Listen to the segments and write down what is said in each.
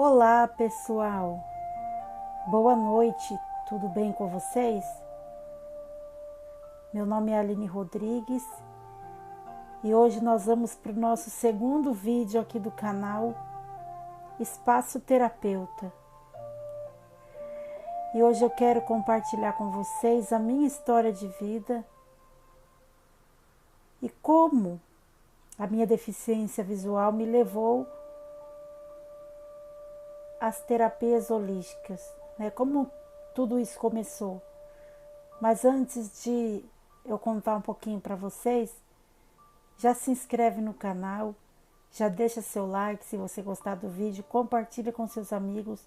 Olá, pessoal. Boa noite. Tudo bem com vocês? Meu nome é Aline Rodrigues e hoje nós vamos para o nosso segundo vídeo aqui do canal Espaço Terapeuta. E hoje eu quero compartilhar com vocês a minha história de vida e como a minha deficiência visual me levou às terapias holísticas, né? Como tudo isso começou. Mas antes de eu contar um pouquinho para vocês, já se inscreve no canal, já deixa seu like se você gostar do vídeo, compartilha com seus amigos.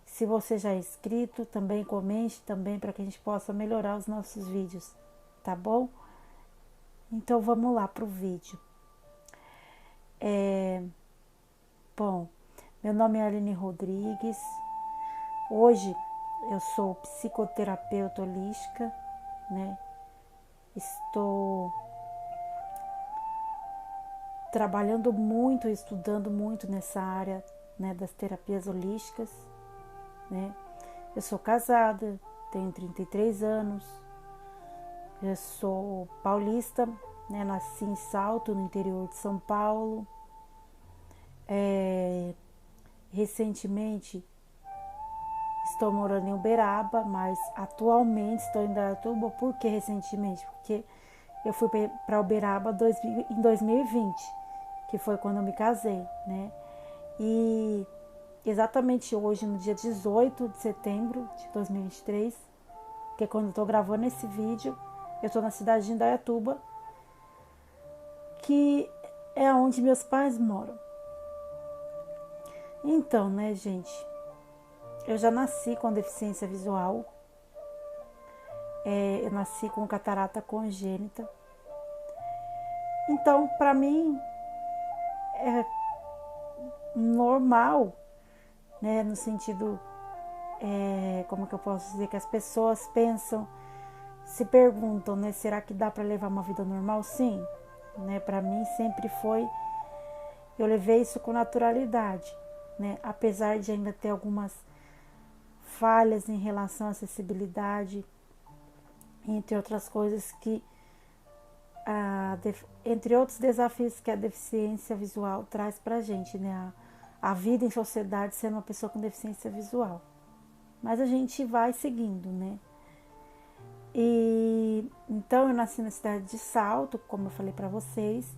Se você já é inscrito, também comente também para que a gente possa melhorar os nossos vídeos, tá bom? Então vamos lá pro vídeo. Bom, meu nome é Aline Rodrigues. Hoje eu sou psicoterapeuta holística, né? Estou trabalhando muito, estudando muito nessa área, né, das terapias holísticas, né? Eu sou casada, tenho 33 anos, eu sou paulista, né? Nasci em Salto, no interior de São Paulo. Recentemente estou morando em Uberaba, mas atualmente estou em Indaiatuba. Por que recentemente? Porque eu fui para Uberaba em 2020, que foi quando eu me casei, né? E exatamente hoje, no dia 18 de setembro de 2023, que é quando eu estou gravando esse vídeo, eu estou na cidade de Indaiatuba, que é onde meus pais moram. Então, né, gente, eu já nasci com deficiência visual, eu nasci com catarata congênita. Então, para mim, é normal, né, no sentido, como que eu posso dizer, que as pessoas pensam, se perguntam, né, será que dá para levar uma vida normal? Sim, né, para mim sempre foi, eu levei isso com naturalidade, né, apesar de ainda ter algumas falhas em relação à acessibilidade, entre outras coisas que entre outros desafios que a deficiência visual traz para a gente, né? A vida em sociedade sendo uma pessoa com deficiência visual. Mas a gente vai seguindo, né? E então eu nasci na cidade de Salto, como eu falei para vocês,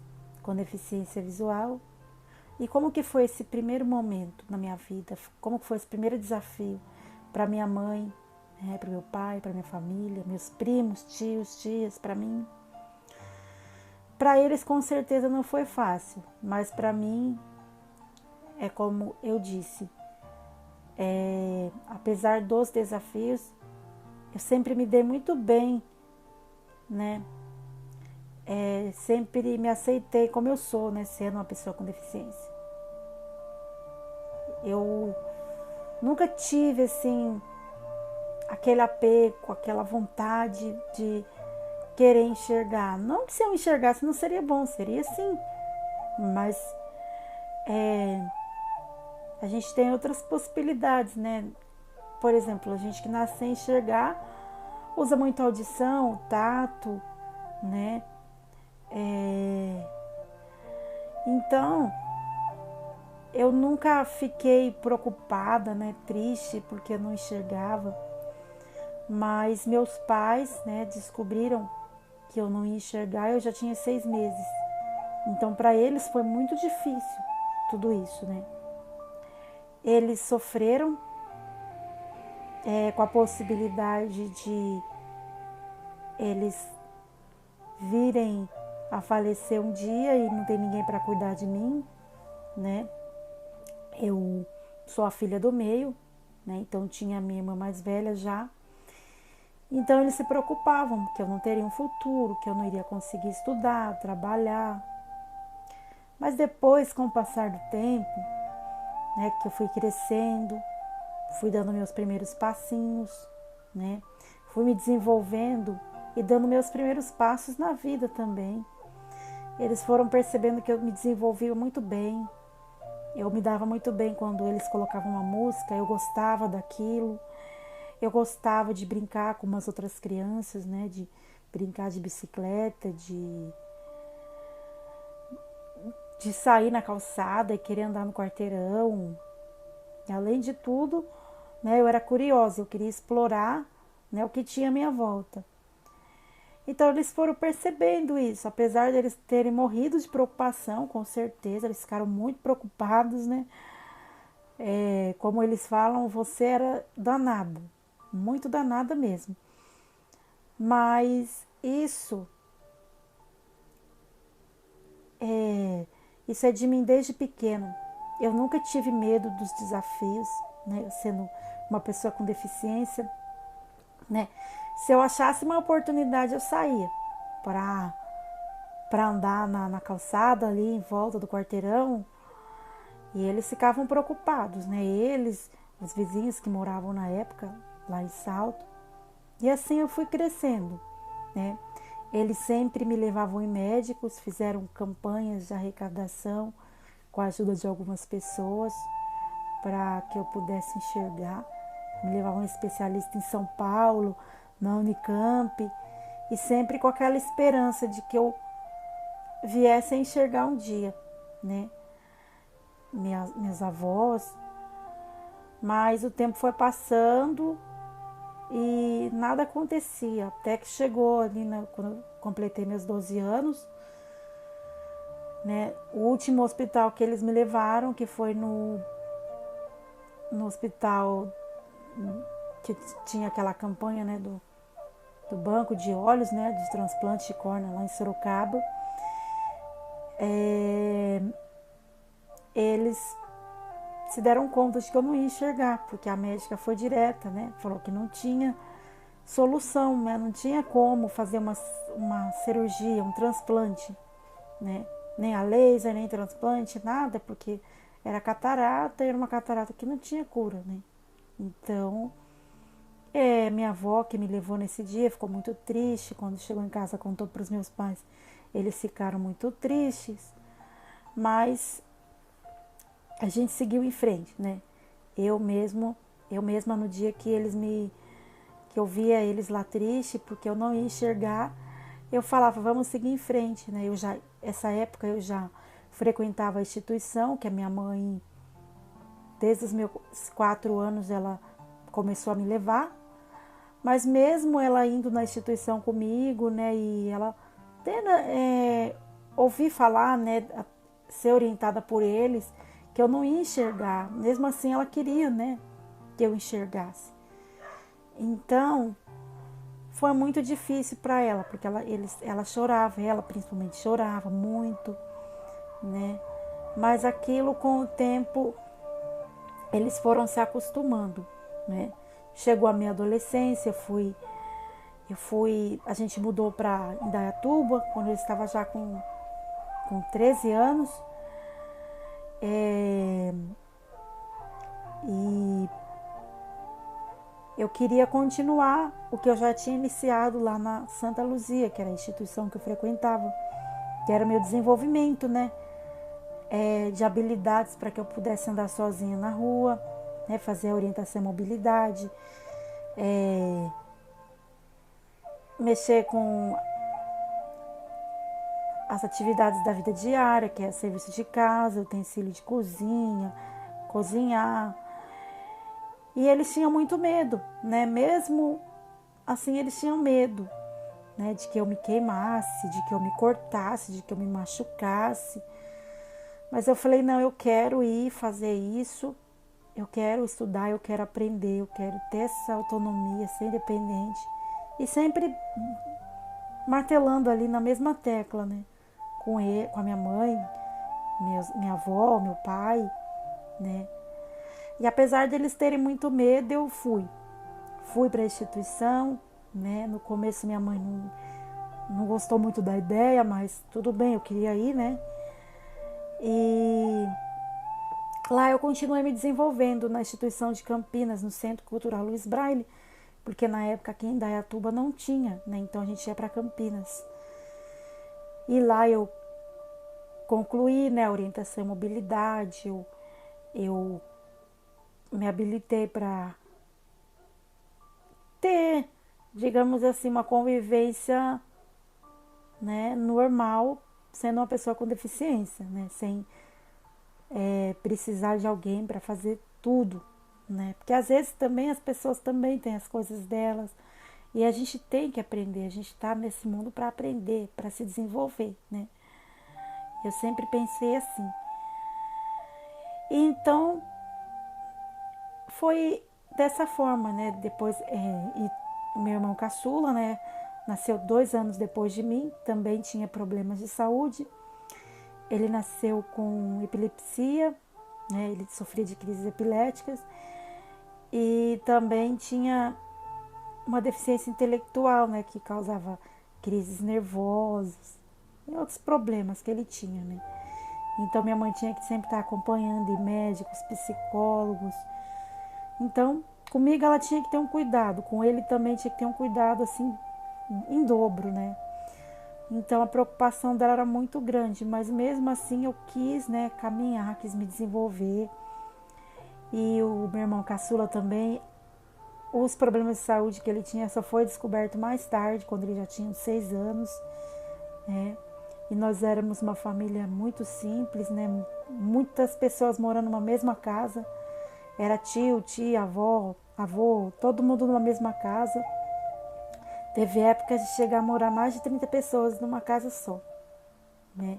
com deficiência visual. E como que foi esse primeiro momento na minha vida? Como que foi esse primeiro desafio para minha mãe, né, para meu pai, para minha família, meus primos, tios, tias, para mim? Para eles com certeza não foi fácil, mas para mim é como eu disse, apesar dos desafios, eu sempre me dei muito bem, né? Sempre me aceitei como eu sou, né? Sendo uma pessoa com deficiência. Eu nunca tive assim aquele apego, aquela vontade de querer enxergar. Não que se eu enxergasse não seria bom, seria sim. Mas a gente tem outras possibilidades, né? Por exemplo, a gente que nasce sem enxergar usa muito a audição, o tato, né? Então, eu nunca fiquei preocupada, né? Triste porque eu não enxergava. Mas meus pais, né, descobriram que eu não ia enxergar, eu já tinha 6 meses. Então, para eles foi muito difícil tudo isso, né? Eles sofreram com a possibilidade de eles virem a falecer um dia e não ter ninguém para cuidar de mim, né? Eu sou a filha do meio, né? Então tinha a minha irmã mais velha já. Então eles se preocupavam que eu não teria um futuro, que eu não iria conseguir estudar, trabalhar. Mas depois, com o passar do tempo, né, que eu fui crescendo, fui dando meus primeiros passinhos, né, fui me desenvolvendo e dando meus primeiros passos na vida também. Eles foram percebendo que eu me desenvolvia muito bem Eu me dava muito bem quando eles colocavam uma música, eu gostava daquilo. Eu gostava de brincar com umas outras crianças, né? De brincar de bicicleta, de sair na calçada e querer andar no quarteirão. E, além de tudo, né, eu era curiosa, eu queria explorar, né, o que tinha à minha volta. Então eles foram percebendo isso, apesar de eles terem morrido de preocupação, com certeza, eles ficaram muito preocupados, né? Como eles falam, você era danada, muito danada mesmo. Mas isso é de mim desde pequeno. Eu nunca tive medo dos desafios, né? Sendo uma pessoa com deficiência, né? Se eu achasse uma oportunidade, eu saía para andar na calçada ali em volta do quarteirão. E eles ficavam preocupados, né? Eles, os vizinhos que moravam na época lá em Salto. E assim eu fui crescendo, né? Eles sempre me levavam em médicos, fizeram campanhas de arrecadação com a ajuda de algumas pessoas para que eu pudesse enxergar. Me levavam um especialista em São Paulo, na Unicamp, e sempre com aquela esperança de que eu viesse a enxergar um dia, né? Minhas avós. Mas o tempo foi passando e nada acontecia, até que chegou ali, né, quando eu completei meus 12 anos, né, o último hospital que eles me levaram, que foi no hospital que tinha aquela campanha, né, do banco de olhos, né, de transplante de córnea lá em Sorocaba. Eles se deram conta de que eu não ia enxergar, porque a médica foi direta, né, falou que não tinha solução, né, não tinha como fazer uma cirurgia, um transplante, né, nem a laser, nem transplante, nada, porque era catarata e era uma catarata que não tinha cura, né. Então, minha avó que me levou nesse dia ficou muito triste. Quando chegou em casa, contou para os meus pais. Eles ficaram muito tristes, mas a gente seguiu em frente, né? Eu mesma no dia que que eu via eles lá triste, porque eu não ia enxergar, eu falava, vamos seguir em frente, né? Essa época eu já frequentava a instituição, que a minha mãe, desde os meus 4 anos, ela começou a me levar. Mas mesmo ela indo na instituição comigo, né, e ela tendo, ouvir falar, né, ser orientada por eles, que eu não ia enxergar. Mesmo assim, ela queria, né, que eu enxergasse. Então, foi muito difícil para ela, porque ela chorava, ela principalmente chorava muito, né. Mas aquilo, com o tempo, eles foram se acostumando, né. Chegou a minha adolescência, a gente mudou para Indaiatuba, quando eu estava já com 13 anos. E eu queria continuar o que eu já tinha iniciado lá na Santa Luzia, que era a instituição que eu frequentava, que era meu desenvolvimento, né? De habilidades para que eu pudesse andar sozinha na rua, né, fazer a orientação e mobilidade, mexer com as atividades da vida diária, que é serviço de casa, utensílio de cozinha, cozinhar. E eles tinham muito medo, né? Mesmo assim, eles tinham medo, né, de que eu me queimasse, de que eu me cortasse, de que eu me machucasse. Mas eu falei, não, eu quero ir fazer isso. Eu quero estudar, eu quero aprender, eu quero ter essa autonomia, ser independente. E sempre martelando ali na mesma tecla, né? Com a minha mãe, minha avó, meu pai, né? E apesar deles terem muito medo, eu fui. Fui para a instituição, né? No começo minha mãe não gostou muito da ideia, mas tudo bem, eu queria ir, né? E lá eu continuei me desenvolvendo na instituição de Campinas, no Centro Cultural Luiz Braille, porque na época aqui em Indaiatuba não tinha, né? Então a gente ia para Campinas. E lá eu concluí, né, a orientação e mobilidade, eu eu me habilitei para ter, digamos assim, uma convivência, né, normal, sendo uma pessoa com deficiência, né, sem precisar de alguém para fazer tudo, né, porque às vezes também as pessoas também têm as coisas delas e a gente tem que aprender, a gente está nesse mundo para aprender, para se desenvolver, né. Eu sempre pensei assim. E então foi dessa forma, né? Depois, e meu irmão caçula, né? Nasceu 2 anos depois de mim, também tinha problemas de saúde. Ele nasceu com epilepsia, né? Ele sofria de crises epiléticas e também tinha uma deficiência intelectual, né? Que causava crises nervosas e outros problemas que ele tinha, né? Então minha mãe tinha que sempre estar acompanhando, e médicos, psicólogos. Então, comigo ela tinha que ter um cuidado, com ele também tinha que ter um cuidado assim em dobro, né? Então a preocupação dela era muito grande, mas mesmo assim eu quis, né, caminhar, quis me desenvolver. E o meu irmão caçula também, os problemas de saúde que ele tinha só foi descoberto mais tarde, quando ele já tinha uns 6 anos, né? E nós éramos uma família muito simples, né? Muitas pessoas morando numa mesma casa. Era tio, tia, avó, avô, todo mundo numa mesma casa. Teve épocas de chegar a morar mais de 30 pessoas numa casa só, né?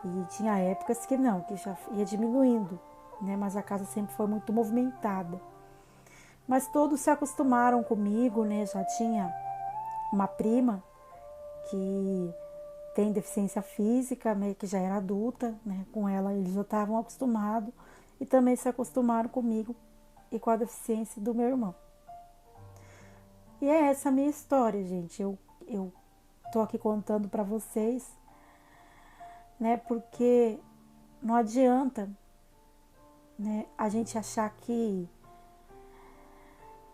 E tinha épocas que não, que já ia diminuindo, né? Mas a casa sempre foi muito movimentada. Mas todos se acostumaram comigo, né? Já tinha uma prima que tem deficiência física, né? Que já era adulta, né? Com ela eles já estavam acostumados e também se acostumaram comigo e com a deficiência do meu irmão. E é essa a minha história, gente. Eu tô aqui contando para vocês, né? Porque não adianta, né, a gente achar que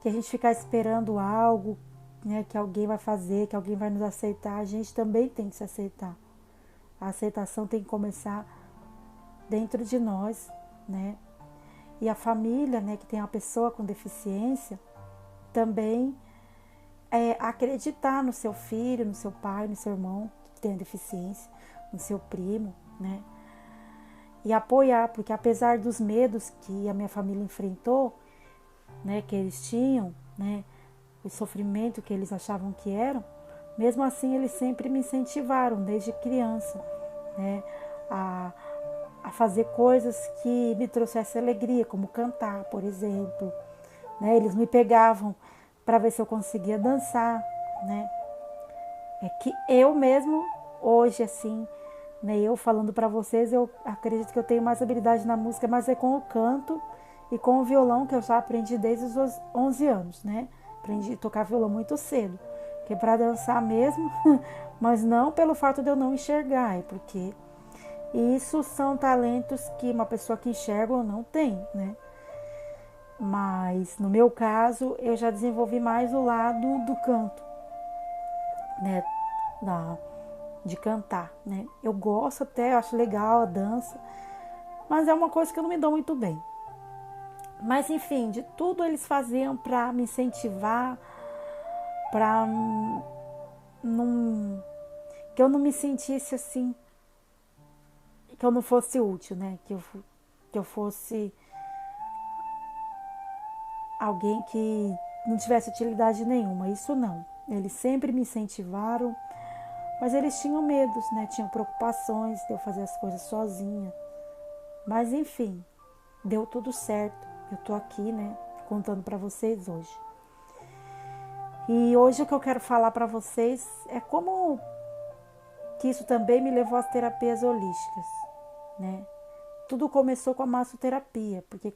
a gente ficar esperando algo, né, que alguém vai fazer, que alguém vai nos aceitar. A gente também tem que se aceitar. A aceitação tem que começar dentro de nós, né? E a família, né, que tem uma pessoa com deficiência, também acreditar no seu filho, no seu pai, no seu irmão que tem deficiência, no seu primo, né? E apoiar, porque apesar dos medos que a minha família enfrentou, né, que eles tinham, né, o sofrimento que eles achavam que eram, mesmo assim eles sempre me incentivaram desde criança, né, a, a fazer coisas que me trouxessem alegria, como cantar, por exemplo, né? Eles me pegavam para ver se eu conseguia dançar, né? É que eu mesmo hoje assim, né, eu falando para vocês, eu acredito que eu tenho mais habilidade na música, mas é com o canto e com o violão, que eu já aprendi desde os 11 anos, né? Aprendi a tocar violão muito cedo, que é para dançar mesmo, mas não pelo fato de eu não enxergar, é porque isso são talentos que uma pessoa que enxerga ou não tem, né? Mas no meu caso, eu já desenvolvi mais o lado do canto, né? De cantar, né? Eu gosto até, eu acho legal a dança, mas é uma coisa que eu não me dou muito bem. Mas enfim, de tudo eles faziam para me incentivar, para não, que eu não me sentisse assim, que eu não fosse útil, né? Que eu fosse alguém que não tivesse utilidade nenhuma. Isso não. Eles sempre me incentivaram, mas eles tinham medos, né? Tinham preocupações de eu fazer as coisas sozinha. Mas enfim, deu tudo certo. Eu tô aqui, né, contando para vocês hoje. E hoje o que eu quero falar para vocês é como que isso também me levou às terapias holísticas, né? Tudo começou com a massoterapia, porque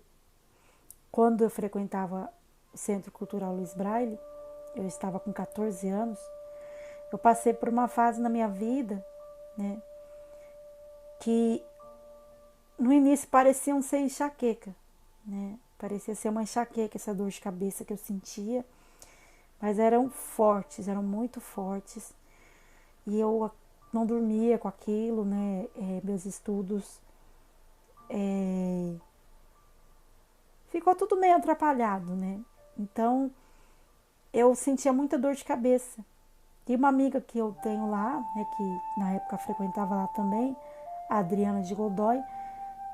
quando eu frequentava o Centro Cultural Luiz Braille, eu estava com 14 anos, eu passei por uma fase na minha vida, né, que no início parecia ser enxaqueca, né? Parecia ser uma enxaqueca, essa dor de cabeça que eu sentia, mas eram fortes, eram muito fortes, e eu não dormia com aquilo, né? Meus estudos ficou tudo meio atrapalhado, né? Então, eu sentia muita dor de cabeça. E uma amiga que eu tenho lá, né, que na época frequentava lá também, a Adriana de Godoy,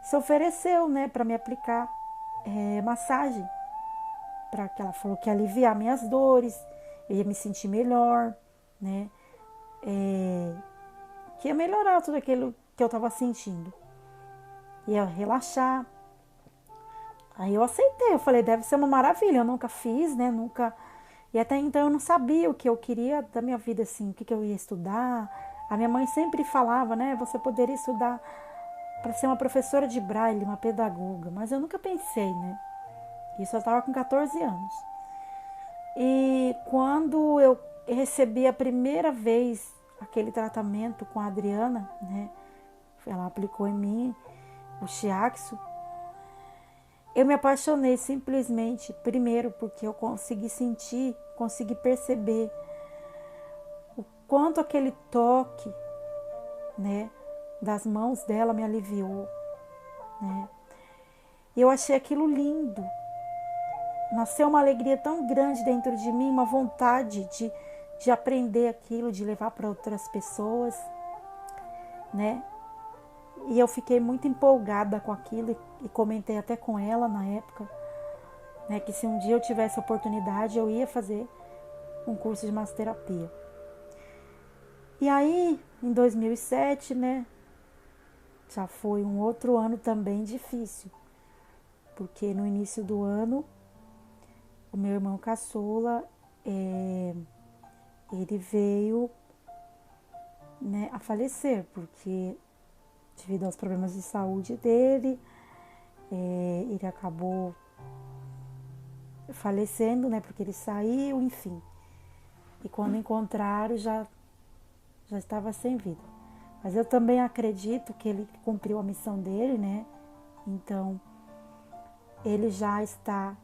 se ofereceu, né, para me aplicar massagem, para que ela falou que ia aliviar minhas dores, eu ia me sentir melhor, né, que ia melhorar tudo aquilo que eu estava sentindo, ia relaxar. Aí eu aceitei, eu falei, deve ser uma maravilha, eu nunca fiz, né, nunca. E até então eu não sabia o que eu queria da minha vida, assim, o que eu ia estudar. A minha mãe sempre falava, né, você poderia estudar para ser uma professora de braille, uma pedagoga, mas eu nunca pensei, né. Isso eu estava com 14 anos. E quando eu recebi a primeira vez aquele tratamento com a Adriana, né, ela aplicou em mim o shiatsu, eu me apaixonei simplesmente, primeiro porque eu consegui sentir, consegui perceber o quanto aquele toque, né, das mãos dela me aliviou, né. E eu achei aquilo lindo. Nasceu uma alegria tão grande dentro de mim, uma vontade de aprender aquilo, de levar para outras pessoas, né. E eu fiquei muito empolgada com aquilo e comentei até com ela na época, né, que se um dia eu tivesse oportunidade eu ia fazer um curso de massoterapia. E aí, em 2007, né, já foi um outro ano também difícil, porque no início do ano, o meu irmão caçula, ele veio, né, a falecer, porque devido aos problemas de saúde dele, ele acabou falecendo, né, porque ele saiu, enfim. E quando encontraram, já estava sem vida. Mas eu também acredito que ele cumpriu a missão dele, né? Então, ele já está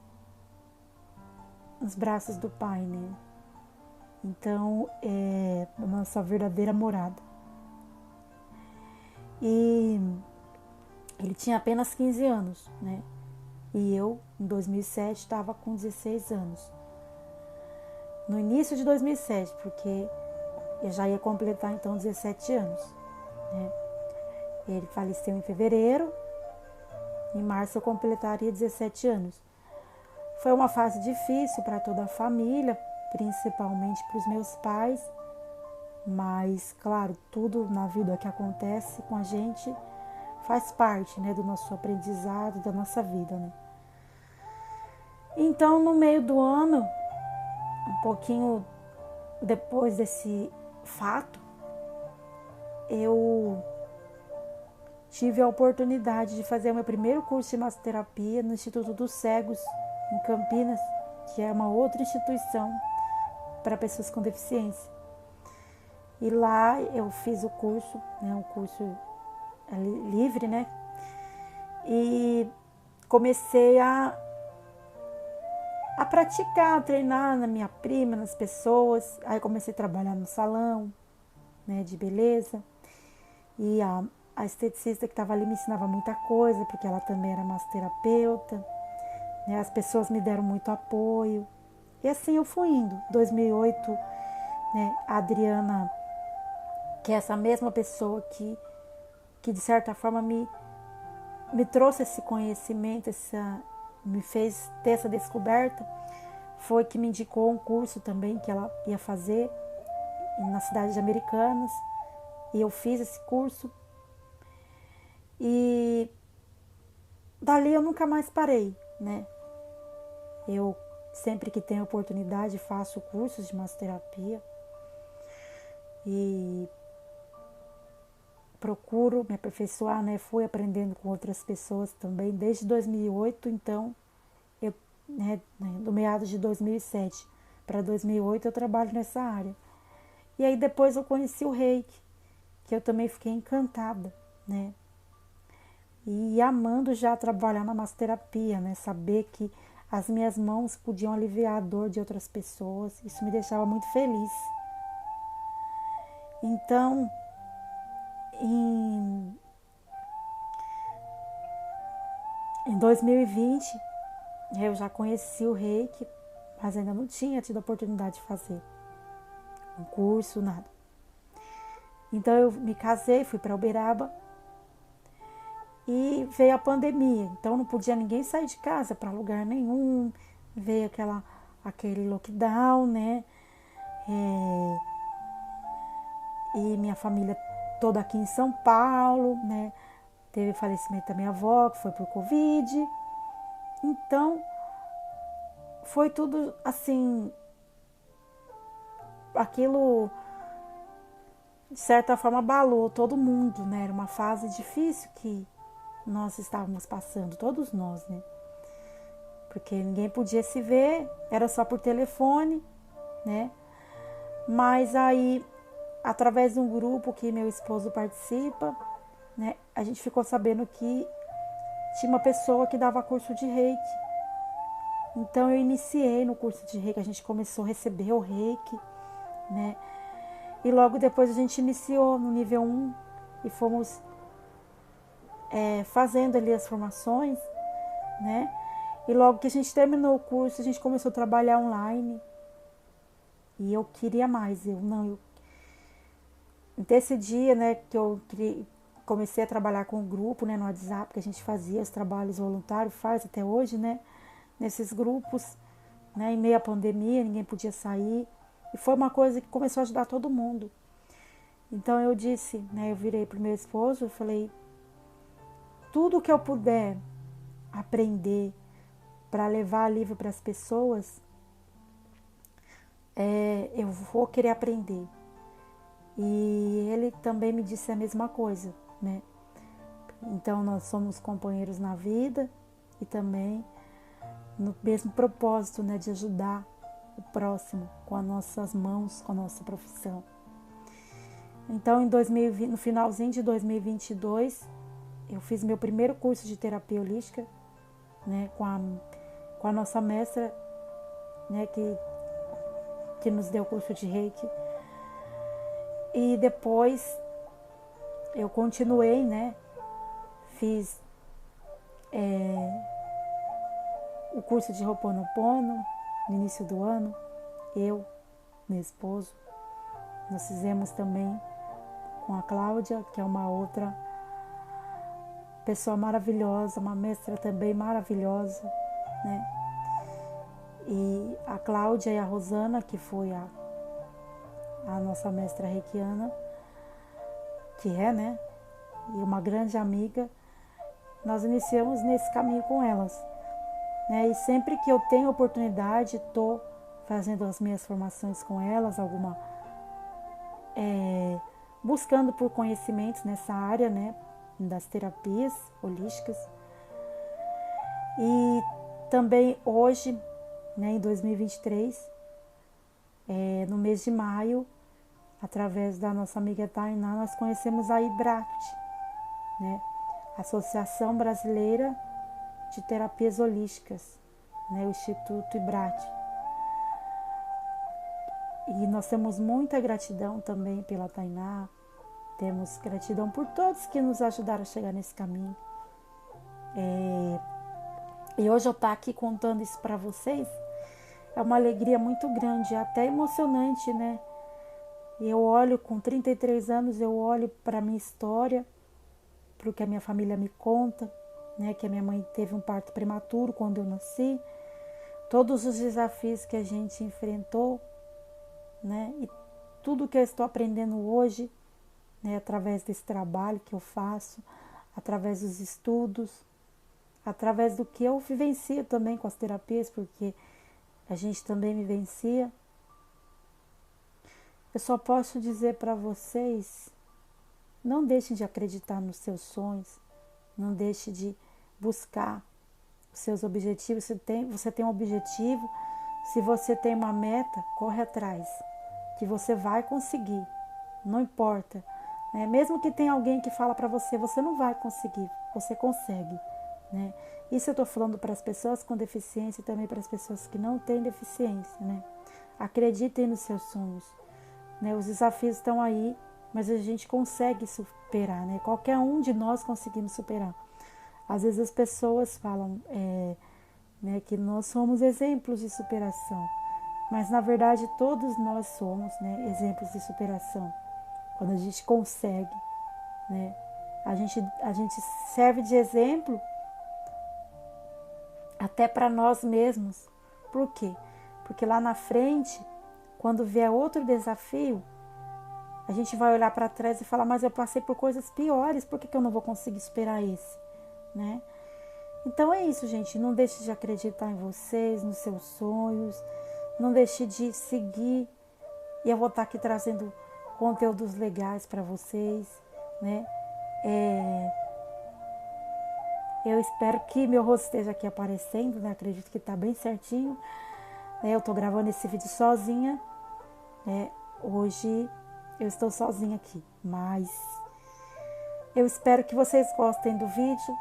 nos braços do Pai, né? Então, é a nossa verdadeira morada. E ele tinha apenas 15 anos, né? E eu, em 2007, estava com 16 anos. No início de 2007, porque eu já ia completar, então, 17 anos, né? Ele faleceu em fevereiro, em março eu completaria 17 anos. Foi uma fase difícil para toda a família, principalmente para os meus pais, mas, claro, tudo na vida que acontece com a gente faz parte, né, do nosso aprendizado, da nossa vida, né? Então, no meio do ano, um pouquinho depois desse fato, eu tive a oportunidade de fazer o meu primeiro curso de massoterapia no Instituto dos Cegos, em Campinas, que é uma outra instituição para pessoas com deficiência. E lá eu fiz o curso, né, um curso livre, né? E comecei a praticar, a treinar na minha prima, nas pessoas. Aí comecei a trabalhar no salão, né, de beleza. E a esteticista que estava ali me ensinava muita coisa, porque ela também era massoterapeuta, né? As pessoas me deram muito apoio. E assim eu fui indo. 2008, né, a Adriana, que é essa mesma pessoa que de certa forma me trouxe esse conhecimento, me fez ter essa descoberta, foi que me indicou um curso também que ela ia fazer na cidade de Americanas. E eu fiz esse curso. E dali eu nunca mais parei, né? Eu sempre que tenho oportunidade faço cursos de massoterapia e procuro me aperfeiçoar, né? Fui aprendendo com outras pessoas também desde 2008, então eu, né, do meados de 2007 para 2008 eu trabalho nessa área. E aí depois eu conheci o Reiki, que eu também fiquei encantada, né? E amando já trabalhar na massoterapia, né? Saber que as minhas mãos podiam aliviar a dor de outras pessoas, isso me deixava muito feliz. Então, em 2020, Eu já conheci o reiki, mas ainda não tinha tido a oportunidade de fazer um curso, nada. Então eu me casei, fui para Uberaba e veio a pandemia. Então não podia ninguém sair de casa para lugar nenhum. Veio aquele lockdown, né? E minha família toda aqui em São Paulo, né? Teve falecimento da minha avó, que foi por Covid. Então, foi tudo assim, aquilo de certa forma abalou todo mundo, né? Era uma fase difícil que nós estávamos passando, todos nós, né? Porque ninguém podia se ver, era só por telefone, né? Mas aí, através de um grupo que meu esposo participa, né? A gente ficou sabendo que tinha uma pessoa que dava curso de reiki. Então eu iniciei no curso de reiki, a gente começou a receber o reiki, né? E logo depois a gente iniciou no nível 1 e fomos fazendo ali as formações, né? E logo que a gente terminou o curso, a gente começou a trabalhar online. E eu queria mais, Nesse dia, né, que eu comecei a trabalhar com o grupo, né, no WhatsApp, que a gente fazia os trabalhos voluntários, faz até hoje, né? Nesses grupos, né, em meio à pandemia, ninguém podia sair. E foi uma coisa que começou a ajudar todo mundo. Então eu disse, né, eu virei pro meu esposo e falei, tudo que eu puder aprender para levar alívio para as pessoas, eu vou querer aprender. E ele também me disse a mesma coisa, né? Então nós somos companheiros na vida e também no mesmo propósito, né, de ajudar o próximo com as nossas mãos, com a nossa profissão. Então, no finalzinho de 2022, eu fiz meu primeiro curso de terapia holística, né, com a nossa mestra, né, que nos deu o curso de Reiki. E depois eu continuei, né, fiz o curso de Ho'oponopono no início do ano, eu, meu esposo. Nós fizemos também com a Cláudia, que é uma outra pessoa maravilhosa, uma mestra também maravilhosa, né? E a Cláudia e a Rosana, que foi a nossa mestra reikiana, que é, né? E uma grande amiga, nós iniciamos nesse caminho com elas, né? E sempre que eu tenho oportunidade, estou fazendo as minhas formações com elas, buscando por conhecimentos nessa área, né, das terapias holísticas. E também hoje, né, em 2023, no mês de maio, através da nossa amiga Tainá, nós conhecemos a IBRAT, né, Associação Brasileira de Terapias Holísticas, né, o Instituto IBRAT. E nós temos muita gratidão também pela Tainá, temos gratidão por todos que nos ajudaram a chegar nesse caminho. E hoje eu estar aqui contando isso para vocês é uma alegria muito grande, até emocionante, né? E eu olho, com 33 anos, eu olho para a minha história, para o que a minha família me conta, né? Que a minha mãe teve um parto prematuro quando eu nasci, todos os desafios que a gente enfrentou, né? E tudo que eu estou aprendendo hoje, né? Através desse trabalho que eu faço, através dos estudos, através do que eu vivencio também com as terapias, porque a gente também vivencia. Eu só posso dizer para vocês, não deixem de acreditar nos seus sonhos, não deixe de buscar os seus objetivos. Você tem um objetivo, se você tem uma meta, corre atrás, que você vai conseguir, não importa, né? Mesmo que tenha alguém que fala para você, você não vai conseguir, você consegue, né? Isso eu estou falando para as pessoas com deficiência e também para as pessoas que não têm deficiência, né? Acreditem nos seus sonhos, né? Os desafios estão aí, mas a gente consegue superar, né? Qualquer um de nós conseguimos superar. Às vezes as pessoas falam, né, que nós somos exemplos de superação. Mas na verdade todos nós somos, né, exemplos de superação. Quando a gente consegue, né, a gente serve de exemplo até para nós mesmos. Por quê? Porque lá na frente, quando vier outro desafio, a gente vai olhar para trás e falar, mas eu passei por coisas piores, por que eu não vou conseguir superar esse, né? Então é isso, gente. Não deixe de acreditar em vocês, nos seus sonhos. Não deixe de seguir. E eu vou estar aqui trazendo conteúdos legais para vocês, né? Eu espero que meu rosto esteja aqui aparecendo, né? Acredito que está bem certinho. Eu estou gravando esse vídeo sozinha, né? Hoje eu estou sozinha aqui, mas eu espero que vocês gostem do vídeo.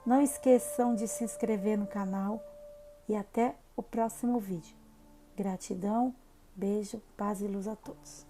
Não esqueçam de se inscrever no canal e até o próximo vídeo. Gratidão, beijo, paz e luz a todos.